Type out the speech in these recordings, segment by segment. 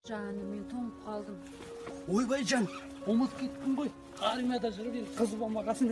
Жаным, мен тоңып қалдым. Ойбай жан, ұмытып кеттім ғой. Армияда жүріп енді қыз болмағасын.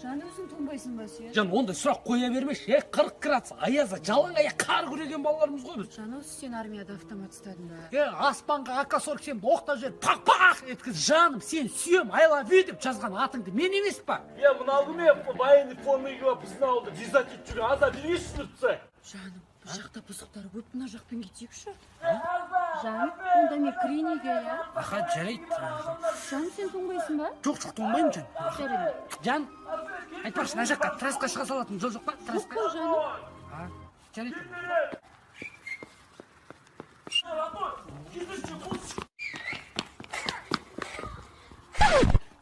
Жан, өзің тоңбайсың ба сен? Жан, ондай сұрақ қоя бермеш. 40 градус аязда жалаң аяқ қар күреген балаларымыз ғой біз. Жан, осы сен армияда автомат ұстадың ба? Аспанға АК-47 оқтап жіберіп пақ-пақ еткіз. Жаным, сен сүйем, айлавю деп жазған атыңды мен емес па? Мынау кім военный форма киіп біздің ауылда дезертир жүрген аза білесіз тұрса. Жаным, бұл жақта бұзықтар көп, мына жақтан кетейікші. Жаным, онда мен кірейін еге, я? Аха, жарайды. Жаным, сен тоңбайсың ба? Жоқ, тоңбаймын жан. Жарайды. Жан, айтпақшы, мына жаққа трасқа шыға салатын жол жоқ па? Жоқ қой, жаным. Жарайды.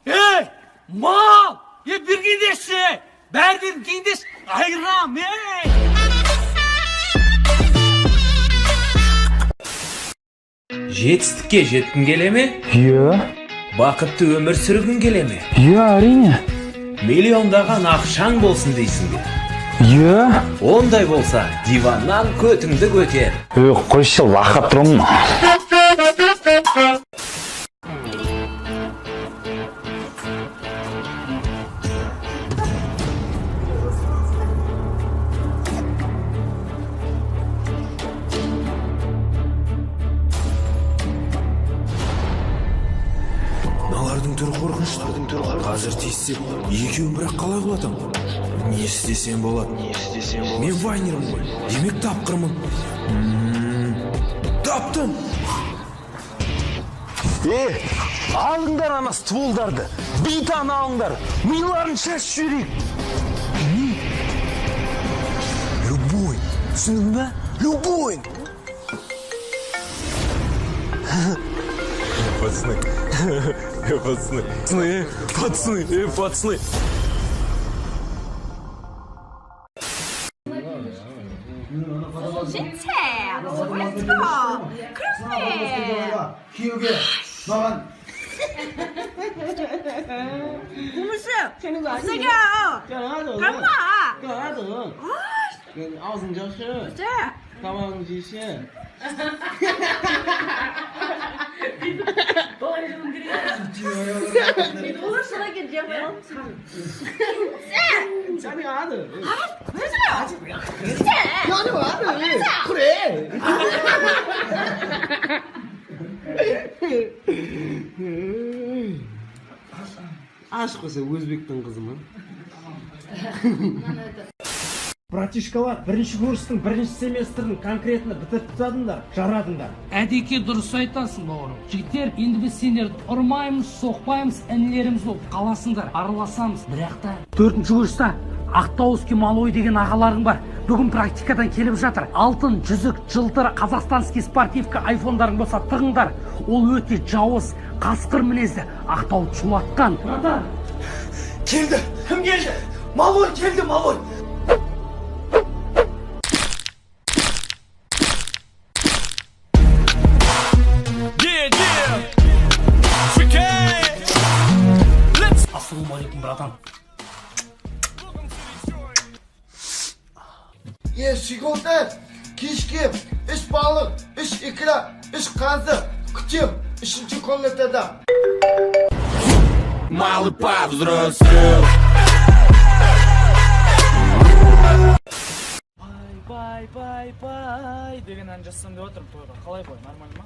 Ей, мал! Bir gideşi! Berdim gideş! Ayram, ey! Жетістікке жеткің келе ме? Иә. Бақытты өмір сүргің келе ме? Иә, әрине. Миллиондаған ақшаң болсын дейсің бе? Иә. Ондай болса, диваннан көтіңді көтер. Қойшы, лақап тұрмын. Мыналардың түрі қорқынышты. Қазір тиіссем, екеуін бірақ қалай құлатам? Не істесем болады? Мен вайнермін ғой. Демек тапқырмын. Таптым. Алыңдар ана стволдарды. Бейтан алыңдар. Миларын шашып жіберейік. Любой. Түсіндің бе? Любой. Пацаны. 진짜 뭐랬어? 그렇네. 기억에 나간 고무스 세겨.干嘛？ 奥森教师，这大望极限。 olursa gideceğim ya. 자네 아들. 왜서요? 자네 아들. 그래. Aşk olsa Өзбектің қызымы. Братишкалар, бірінші курстың бірінші семестрін конкретно бітіріп тастадыңдар, жарадыңдар. Әдеке дұрыс айтасың, бауырым. Жігіттер, енді біз сендерді ұрмаймыз, соқпаймыз, інілеріміз болып қаласыңдар, араласамыз. Бірақ та 4-ші курста Ақтауский малой деген ағаларың бар. Бүгін практикадан келіп жатыр. Алтын, жүзік, жылтыр, қазақстанский спортивка айфондарың болса тығыңдар. Ол өте жауыз, қасқыр мінезді, Ақтауды шулатқан. Братан, келді. Кім келді? Малой келді, малой. Ассалаумағалейкум, братан. Sigorta, kishki, ish baliq, ish ikra, ish qazi, kuchim, 3-komnatada. Малый повзрослел. Бай деген ән жазсам деп отырмын тойға. Қалай бой, нормально ма?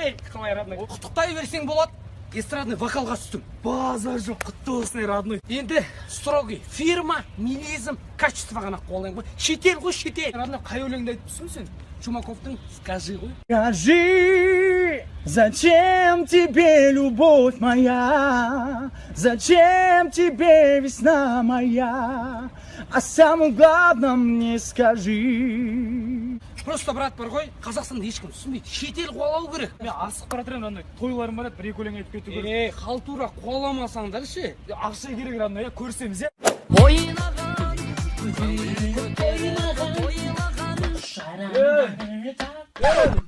Ей, қалай, родной? Құттықтай берсең болады. Эстрадный вокалға түстім. Базар жоқ, құтты болсын, родной. Енді строгий фирма, милизм, качество ғана қолдайын ғой. Шетел ғой, шетел. Родной, қай өлеңді айтып тұрсың сен? Чумаковтың «Скажи» ғой. Скажи, зачем тебе любовь моя? Зачем тебе весна моя? А самое главное мне скажи. Просто брат бар ғой, Қазақстанда ешкім түсінбейді. Шетел қуалау керек. Мен асық бара тұрмын, родной. Тойларым бар еді, бір-екі өлең айтып кету керек. Халтура қуаламасаңдар ше. Ақша керек, родной, көрсеміз, е?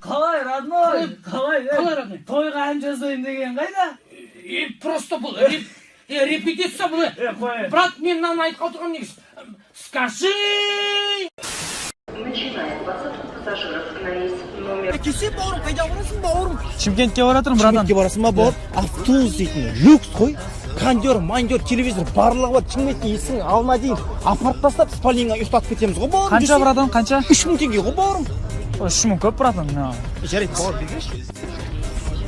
Қалай, родной? Қалай, родной? Тойға ән жазайын деген қайда? Просто бұл репетиция бұл. Брат, мен мынаны айтып отырғанмын негізі. Скажи! Кесе бауырым, қайда барасың бауырым? Шымкентке бара жатырмын, братан. Шымкентке барасың ба бауыр? Автобус дейтін, люкс қой. Кондер, майндер, телевизор, барлығы бар. Шымкентке есің алма дейін. Апарып тастап, спальнingға ұйықтатып кетеміз ғой бауырым. Қанша, братан, қанша? 3000 теңге ғой бауырым. 3000 көп, братан. Жарайды, бауыр, бергеші.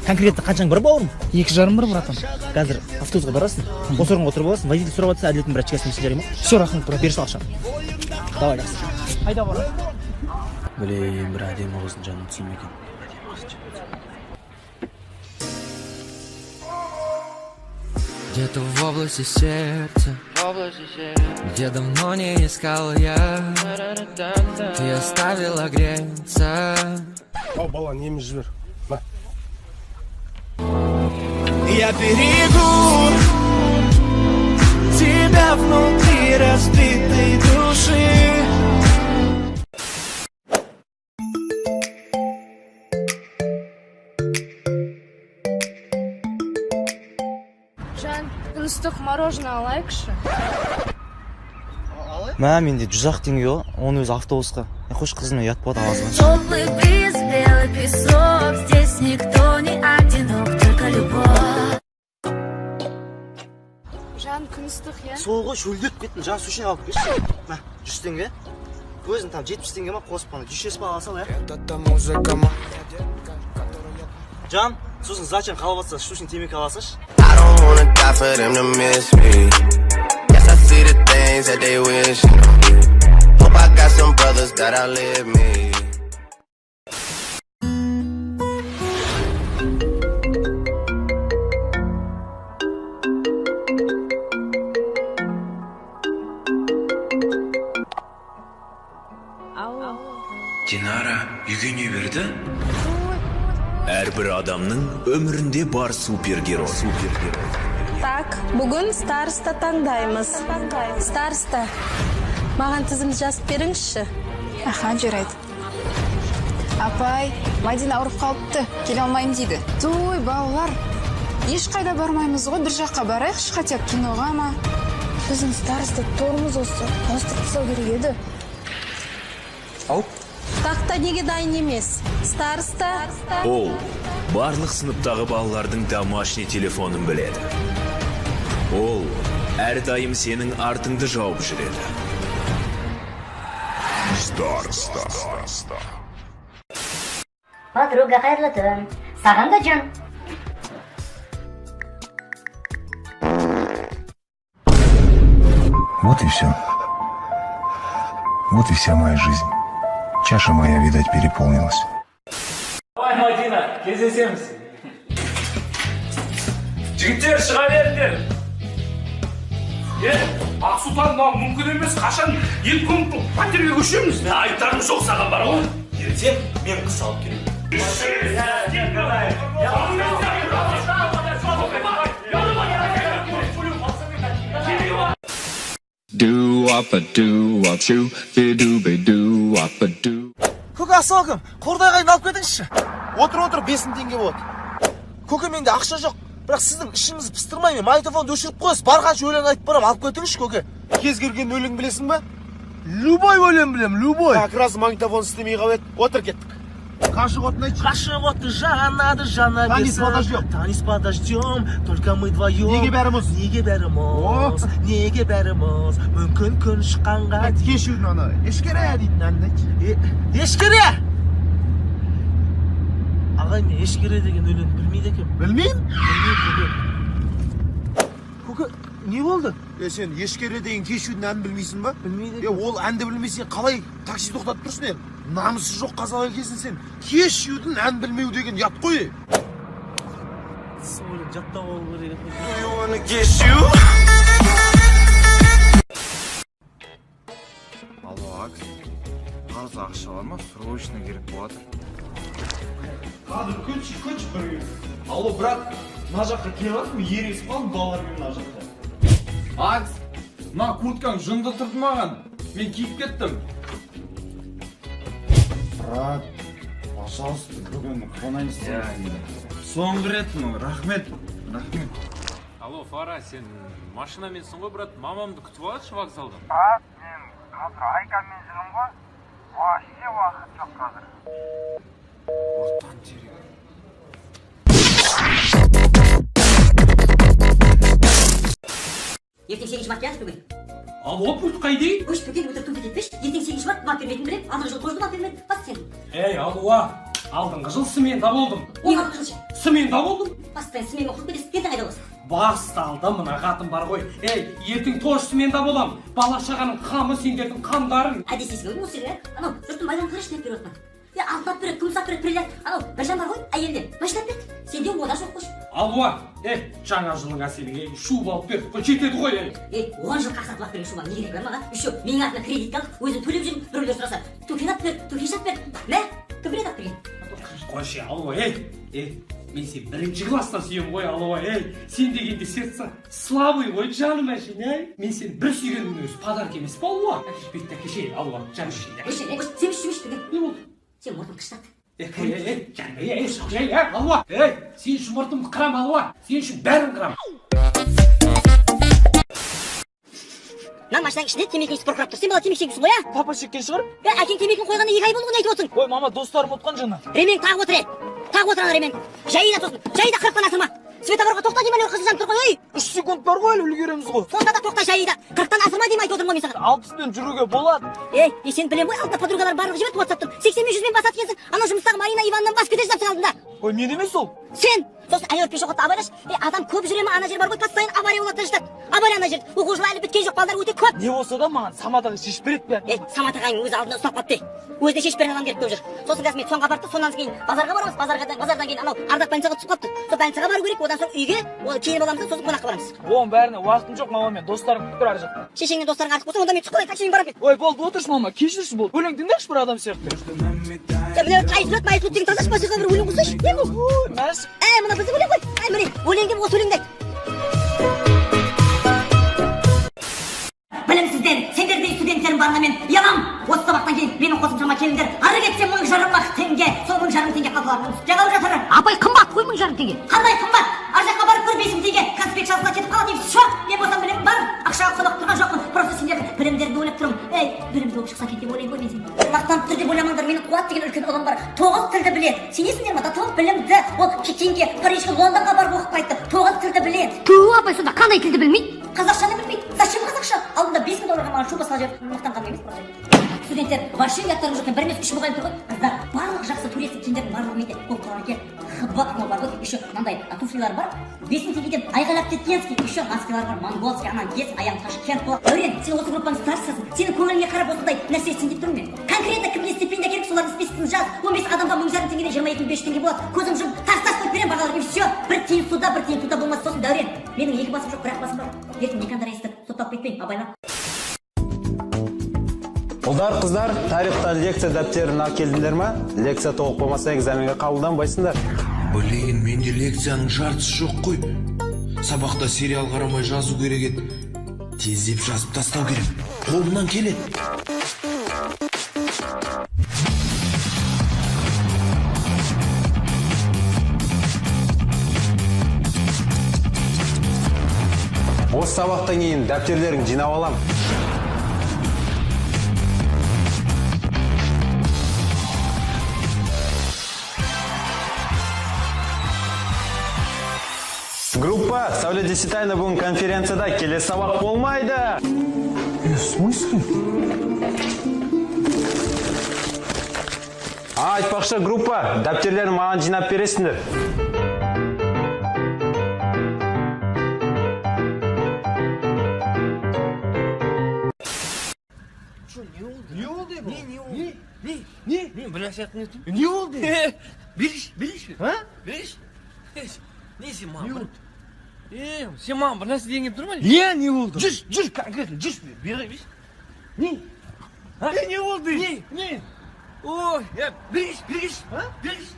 Конкретті қаншаң бар бауырым? 2,5 бір, братан. Қазір автобусқа барасың. Осы орынға отырып аласың. Водитель сұрап жатса, әділеттің бір очкасын жарай ма? Все, рахмет, брат. Берші ақшаны. Давай, жақсы. Қайда барасың? Білейін, бір әдемі қыздың жанын түсім екен. Где-то в области сердца, где давно не искал я, ты оставила греться. О, бала, неміз жібер. Я берегу тебя внутри разбитой души. Жан, ыстық мороженое алайықшы. Мә, менде 100 теңге ғой, оны өз автобусқа. Қош қызына ұят болады аласың. Теплый бриз, белый песок, здесь никто не одинок, только любовь. Жан, күн ыстық, я? Сол ғой, шөлдеп кеттің, жан суши алып кеші. Мә, 100 теңге. Өзің там 70 теңге ма қосып бана, 100 ба аласал, я? Жан, сосын зачем қалып атса, шушын темекі аласаш? I don't wanna die for them to miss me. Yes, I see the things that they wishing on me. Hope I got some brothers that outlive me. Динара, үйге не берді? Әрбір адамның өмірінде бар супергерой. Так, бүгін староста таңдаймыз. Староста, маған тізімді жазып беріңізші. Аха, жарайды. Апай, Мадина ауырып қалыпты, келе алмайым дейді. Той, балалар, ешқайда бармаймыз ғой, бір жаққа барайықшы, хотя киноға ма? Біздің староста торымыз осы, ауыстырып тастау керек еді. Тақта неге дайын емес? Староста. Ол барлық сыныптағы балалардың домашний телефонын біледі. Ол әрдайым сенің артыңды жауып жүреді. Староста. Подруга, қайырлы түн. Саған да жан. Вот и все. Вот и вся моя жизнь. Чаша моя, видать, переполнилась. Давай, Мадина, кездесеміз. Жігіттер, шыға беріңдер. Ақсұлтан, мынау мүмкін емес, қашан 2 күн пәтерге көшеміз? Айыптарым жоқ саған бар ғой. Ертең мен қыз алып келемін. Көке, ассалаумағалейкум. Қордайға алып кетіңізші. Отыр, 5000 теңге болады. Көке, менде ақша жоқ. Бірақ сіздің ішіңізді пыстырмай, мен магнитофонды өшіріп қойыңыз. Барғанша өлең айтып барам, алып кетіңізші, көке. Кез келген өлең білесің ба? Любой өлең білем, любой. Так, раз магнитофон істемей қалып еді. Отыр, кеттік. Қашық отын айтшы. Қашық оты жанады, жана берсін. Танис подождем, только мы вдвоем. Неге бәріміз, мүмкін күн шыққанға. Кешірін ана, ешкере дейтін әнді айтшы. Ешкере! Ағай, мен ешкере деген өлең білмейді екен. Білмейм? Көке, не болды? Сен ешкере деген кешудің әнін білмейсің ба? Білмейді. Ол әнді білмейсің, қалай такси тоқтатып тұрсың ең? Намысы жоқ қазақ екенсің сен. Кешудің ән білмеу деген ят қой. Сол жаттап алу керек. Алло, Акс. Қарыз ақша бар ма? Срочно керек болады. Қазір көтші бірге. Алло, брат, мына жаққа келіп жатыр, ерес қалың балалармен мына жаққа. Акс, мына курткаң жынды тұрды маған. Мен киіп кеттім. Брат, пожалуйста, бүгін қонайынсың. Соңғы рет, рахмет. Алло, Фара, сен машинаменсің ғой, брат? Мамамды күтіп алшы вокзалдан. Мен қазір Айкамен жүрмін ғой. Вообще уақыт жоқ қазір. Ортан терек. Ертең 8 март яғыз бүгін. Алло, пульт қайди? Өш, төкен өтір түнде кетпеш. Ертең 8 март мат бермейтін білем. Алдыңғы жыл қойды мат бермеді. Бас сен. Алуа, алдыңғы жыл сменда болдым. Алдыңғы жыл. Сменда болдым. Бастан смен оқып бересің. Ертең қайда боласың? Басталды мына қатын бар ғой. Ертең тош сменда болам. Бала шағаның қамы сендердің қамдарың. Әдесесің өң осы жерге. Анау, жұрттың байлан қырыш деп беріп отқан. Алтап береді, күмсап береді, бриллиант. Анау, біржан бар ғой, әйелден. Машинап берді. Сенде ода жоқ қош. Алуа, жаңа жылың әселіңе шуб алып берді. Бұл жетеді ғой. 10 жыл қақсатып берген шуба не керек бар маған? Еще менің атына кредит алып, өзім төлеп жүрмін. Біреулер сұраса, төкен ат бер, төкен шат бер. Мә, төкен ат берген. Қойшы, Алуа, мен сен бірінші класстан сүйем ғой, Алуа, сен дегенде сердце слабый ғой, жаным әшін, мен сен бір сүйгеннің өзі подарок емес па, Алуа? Бетті кеше, Алуа, жаным әшін. Сен үшін не болды? Сен мұртын қыштады. Жаным, Алуа, сен үшін мұртымды қырам, Алуа, сен үшін бәрін қырам. Мына машинаның ішінде темекің сыпырқырап тұр. Сен бала темек шегіпсің ғой, а? Папа шеккен шығар? Әкең темекін қойғанда 2 ай болды ғой, не айтып отырсың? Ой, мама, достарым отқан жана. Ремень тағып отыр, тағып отыр ана ремень. Жайда тосын, жайда 40-тан асырма. Светофорға тоқта деймін, қыз тұр ғой. 3 секунд бар ғой, әлі үлгереміз ғой. Сонда да тоқта жайда. 40-тан асырма деймін айтып отырмын ғой мен саған. 60-пен жүруге болады. Сен білем ғой, алдында подругалар барлығы жіберді WhatsApp-тан. 80-100-мен басады екенсің. Анау жұмыстағы Марина Ивановнан бас кетер жатсың алдында. Ой, мен емес ол. Сен сосын айырып жоғатты абайлаш. Адам көп жүре ма, ана жер бар ғой, постоянно авария болады жатады. Авария ана жер. Оқу жылы әлі біткен жоқ, балдар өте көп. Не болса да маған Самат ағай шешіп береді бәрін. Самат ағайың өзі алдында ұстап қалыпты. Өзіне шешіп берген адам керек көп жүр. Сосын қазір мен соңға барды, сонан кейін базарға барамыз, базардан кейін анау Ардақ больницаға түсіп қалыпты. Сол больницаға бару керек, одан соң үйге, кейін боламыз, сосын қонаққа барамыз. Оның бәріне уақытым жоқ, мама, мен достарым күтіп тұр ар жақта. Шешеңнен достарың артық болса, онда мен түсіп қалайын, таксимен барамын. Ой, болды, отыршы мама, кешірші бол. Өлең тыңдашы бір адам сияқты. Міне тайсылат, майсылат деген тазашы басыға бір өлең қосайшы. Не бұл? Мәс. Мына біздің өлең ғой. Міне, өлең деп осы өлеңді айт. Білімсізден, сендердей студенттерім барына мен ұялам. Осы сабақтан кейін менің қосымшама келіңдер. Ары кетсе 1000 жарым теңге. Сол 1000 жарым теңге қалқаларымыз. Жағалып жатыр. Апай қымбат қой 1000 жарым теңге. Қандай қымбат? Ар жаққа барып көр 5000 теңге. Конспект жазына кетіп қалады дейміз. Жоқ, мен болсам білем бар. Ақшаға қонақ тұрған жоқпын. Просто сендердің білімдеріңді ойлап тұрмын. Білімді оқып шықса кетіп ойлаймын ғой мен сені. Мақтанып тұр деп ойламаңдар. Менің Қуат деген үлкен ұлым бар. 9 тілді біледі. Сенесіңдер ме? Тау білімді. Ол Пекинге, Парижге, Лондонға барып оқып қайтты. 9 тілді біледі. Апай сонда қандай тілді білмейді? Қазақшаны білмейді. Зачем қазақша? Алдында 5000 долларға маған шуба салып жіберіп мақтанғаным емес просто. Студенттер, вообще ұяттарың жоқ екен. 1 емес 3 мұғалім тұр ғой. Қыздар, барлық жақсы туристік киімдердің барлығы менде. Ол тұрарке хб бар ғой. Еще мынандай туфлилар бар. 5000 теңгеден айғайлап кеткенский. Еще носкилар бар. Монгольский, анан ес, аян Ташкент болады. Дәурен, сен осы группаның старшысысың. Сенің көңіліңе қарап осындай нәрсе істейін деп тұрмын мен. Конкретно кімге стипендия керек, солардың спискін жаз. 15 адамға 1000 жарым теңгеден 22 500 теңге болады. Көзім жұмып, тастап қойып беремін бағаларға. Все, бір тиын суда, бір тиын туда болмас. Сосын Дәурен, менің 2 басым жоқ, 1 басым бар. Ертең никандай естіп, соттап кетпейін, абайлап. Ұлдар, қыздар, тарихтан лекция дәптерін алып келдіңдер ма? Лекция толық болмаса экзаменге қабылданбайсыңдар. Блин, менде лекцияның жартысы жоқ қой. Сабақта сериал қарамай жазу керек еді. Тездеп жазып тастау керек. Қолымнан келеді. Осы сабақтан кейін дәптерлерін жинап алам. Группа, Сәуле Десетайна бүгін конференцияда келесі сабақ болмайды. В смысле? Айтпақшы группа, дәптерлерін маған жинап бересіңдер. Не oldu? Ne? Bırak yaptın. Ne oldu? Biliş. Ha? Biliş. Ne Simam? Ne oldu? Simam, bu nasıl diyeyim durma? Ne oldu? Cüş konkretno, cüş bir. Ne? Ha? Ne oldu? Ne? Oh, ya biliş. Ha? Biliş.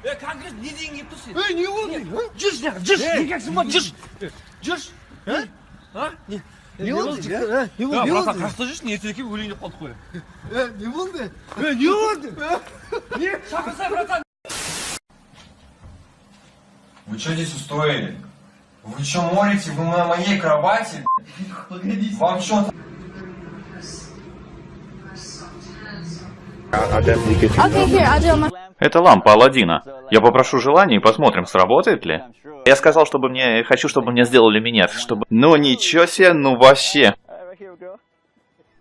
Konkret ne diyeyim dursun? Ne oldu? Cüş. Ne kaçsın bak cüş. Ha? Ha? Ne oldu? Ne oldu? Brata, kaçta жүрсің? Ертерекке өлең деп қалдық қой. Не болды? Не болды? Не? Шақырсай, братан. Вы что здесь устроили? Вы что молите? Вы на моей кровати? Погодите. Вам что? Okay, here, Adrian. Это лампа Аладдина. Я попрошу желание и посмотрим, сработает ли. Я сказал, хочу, чтобы мне сделали минет, чтобы... Ну ничего себе, ну вообще.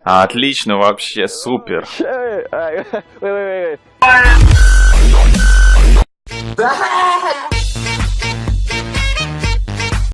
Отлично вообще, супер. Да!